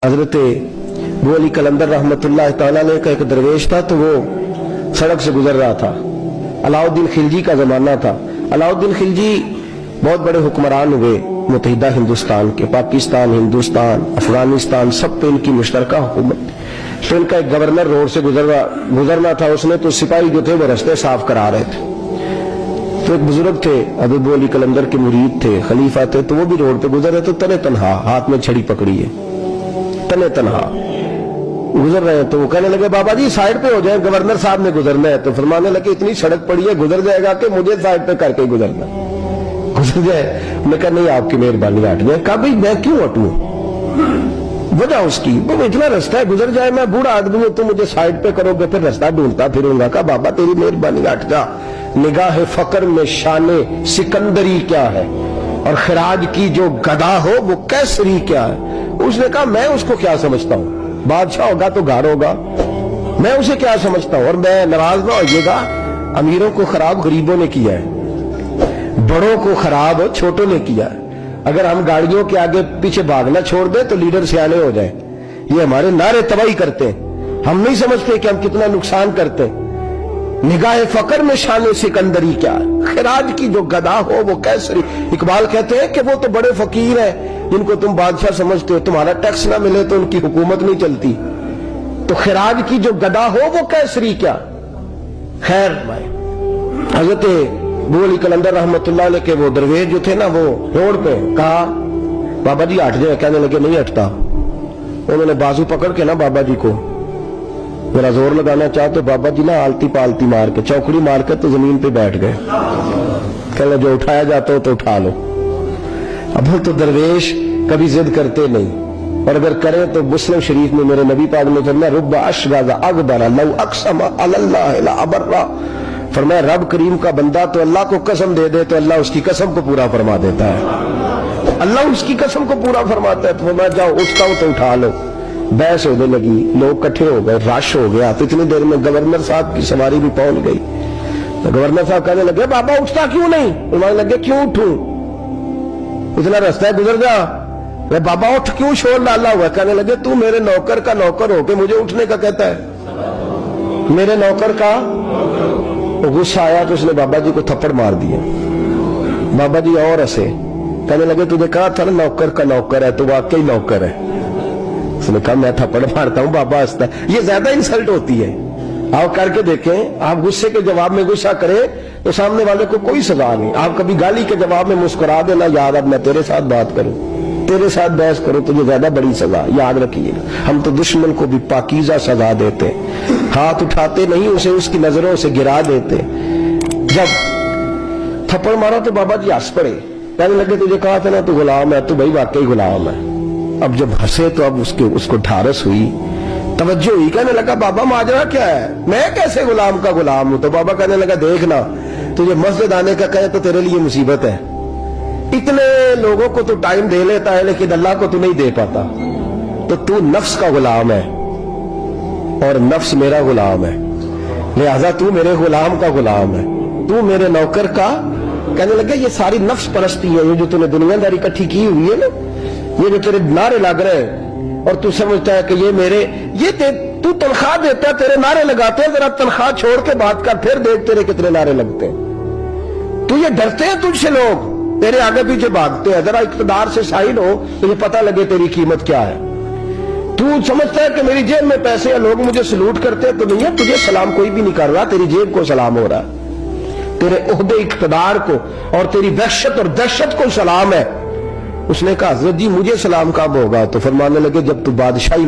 हजरत अबू अली कलंदर रहमतुल्लाह तआला अलैह का एक दरवेश था, तो वो सड़क से गुजर रहा था। अलाउद्दीन खिलजी का जमाना था। अलाउद्दीन खिलजी बहुत बड़े हुक्मरान हुए मुत्तहिदा हिंदुस्तान के। पाकिस्तान, हिंदुस्तान, अफगानिस्तान सब पे इनकी मुश्तरका हुकूमत। तो इनका एक गवर्नर रोड से गुजरना था, उसने तो सिपाही जो थे वो रास्ते साफ करा रहे थे। तो एक बुजुर्ग थे, अबू अली कलंदर के मुरीद थे, खलीफा थे, तो वो भी रोड पे गुजर रहे, तो तने तनहा हाथ में छड़ी पकड़ी है, तने तनहा गुजर रहे हैं। तो वो कहने लगे बाबा जी साइड पे हो जाए, गवर्नर साहब ने गुजरना है। तो फरमाने लगे इतनी सड़क पड़ी है, गुजर जाएगा कि मुझे साइड पे करके गुजरना, गुजर जाए। मैं कहा नहीं आपकी मेहरबानी हट जाए। कहा भाई मैं क्यों हटूं, वजह उसकी वो इतना रास्ता है, गुजर जाए, मैं बूढ़ा आदमी हूं, तुम मुझे साइड पे करोगे फिर रास्ता ढूंढता फिरूंगा। कहा बाबा तेरी मेहरबानी हट जा, निगाह फकर में शाने सिकंदरी क्या है, और खिराज की जो गदा हो वो कैसरी क्या है। उसने कहा मैं उसको क्या समझता हूं, बादशाह होगा तो घर होगा, मैं उसे क्या समझता हूं। और मैं नाराज ना होइएगा, अमीरों को खराब गरीबों ने किया है, बड़ों को खराब छोटों ने किया है। अगर हम गाड़ियों के आगे पीछे भागना छोड़ दें तो लीडर सियाने हो जाए। ये हमारे नारे तबाही करते हैं, हम नहीं समझते कि हम कितना नुकसान करते हैं। निगाह फकर में शान सिकंदरी क्या है, खिराज की जो गदा हो वो कैसरी। इकबाल कहते हैं कि वो तो बड़े फकीर हैं जिनको तुम बादशाह समझते हो, तुम्हारा टैक्स ना मिले तो उनकी हुकूमत नहीं चलती। तो खिराज की जो गदा हो वो कैसरी क्या। खैर हजरत अबू अली कलंदर रहमतुल्लाह अलैह के वो दरवेश जो थे ना, वो रोड पे कहा बाबा जी हट जाए। कहने लगे नहीं हटता। उन्होंने बाजू पकड़ के ना बाबा जी को मेरा जोर लगाना चाह, तो बाबा जी ना आलती पालती मार के चौकड़ी मार के तो जमीन पे बैठ गए। कहने जो उठाया जाता हो तो उठा लो। अब तो दरवेश कभी जिद करते नहीं, और अगर करें तो मुस्लिम शरीफ में मेरे नबी पाक ने फरमाया रुब्बा अशगाज़ा अगबरा लौ अक़सम अलल्लाह ला अबर्रा। फरमाया रब करीम का बंदा तो अल्लाह को कसम दे दे तो अल्लाह उसकी कसम को पूरा फरमा देता है, अल्लाह उसकी कसम को पूरा फरमाता है। तो फरमाया जाओ उठता हूं तो उठा लो। बहस होने लगी, लोग इकट्ठे हो गए, रश हो गया। तो इतनी देर में गवर्नर साहब की सवारी भी पहुंच गई। तो गवर्नर साहब कहने लगे बाबा उठता क्यों नहीं। फरमाने लगे क्यों उठूं, इतना रास्ता है गुजर जा। मैं बाबा उठ क्यों शोर डाला हुआ। कहने लगे तू मेरे नौकर का नौकर हो के मुझे उठने का कहता है, मेरे नौकर का। गुस्सा आया तो उसने बाबा जी को थप्पड़ मार दिया। बाबा जी और हंसे, कहने लगे तुझे कहा था ना नौकर का नौकर है, तो वाकई नौकर है। उसने कहा मैं थप्पड़ मारता हूं, बाबा हंसता है। ये ज्यादा इंसल्ट होती है। आप करके देखें, आप गुस्से के जवाब में गुस्सा करें तो सामने वाले को कोई सजा नहीं। आप कभी गाली के जवाब में मुस्कुरा देना, याद अब मैं तेरे साथ बात करूं, तेरे साथ बहस करूं, तुझे ज्यादा बड़ी सजा। याद रखिएगा हम तो दुश्मन को भी पाकीज़ा सजा देते, हाथ उठाते नहीं, उसे उसकी नजरों से गिरा देते। जब थप्पड़ मारा तो बाबा जी हंस पड़े। कहने लगे तुझे कहा था ना तू गुलाम है, तू भाई वाकई गुलाम है। अब जब हंसे तो अब उसको ढारस हुई, तवज्जो हुई। कहने लगा बाबा माजरा क्या है, मैं कैसे गुलाम का गुलाम हूं। तो बाबा कहने लगा देखना तुझे मस्जिद आने का कहे तो तेरे लिए मुसीबत है। इतने लोगों को तू टाइम दे लेता है लेकिन अल्लाह को तू नहीं दे पाता। तो तू नफ्स का गुलाम है और नफ्स मेरा गुलाम है, लिहाजा तू मेरे गुलाम का गुलाम है, तू मेरे नौकर का। कहने लगे ये सारी नफ्स परस्ती है, ये जो तूने दुनियादारी इकट्ठी की हुई है ना, ये जो तेरे नारे लग रहे हैं और तू समझता है कि ये मेरे, ये तू तनख्वाह देता है, तेरे नारे लगाते हैं। जरा तनख्वाह छोड़ के बात कर, फिर देख तेरे कितने नारे लगते हैं। तू ये डरते हैं तुझसे, लोग तेरे आगे पीछे भागते हैं। जरा इक़्तिदार से साइड हो तो ये पता लगे तेरी कीमत क्या है। तू समझता है कि मेरी जेब में पैसे हैं, लोग मुझे सलूट करते हैं, तो नहीं है, तुझे सलाम कोई भी नहीं कर रहा, तेरी जेब को सलाम हो रहा है, तेरे ओहदे इक़्तिदार को और तेरी वहशत और दहशत को सलाम है। उसने कहा हज़रत जी मुझे सलाम कब होगा। तो फरमाने लगे जब तू बादशाही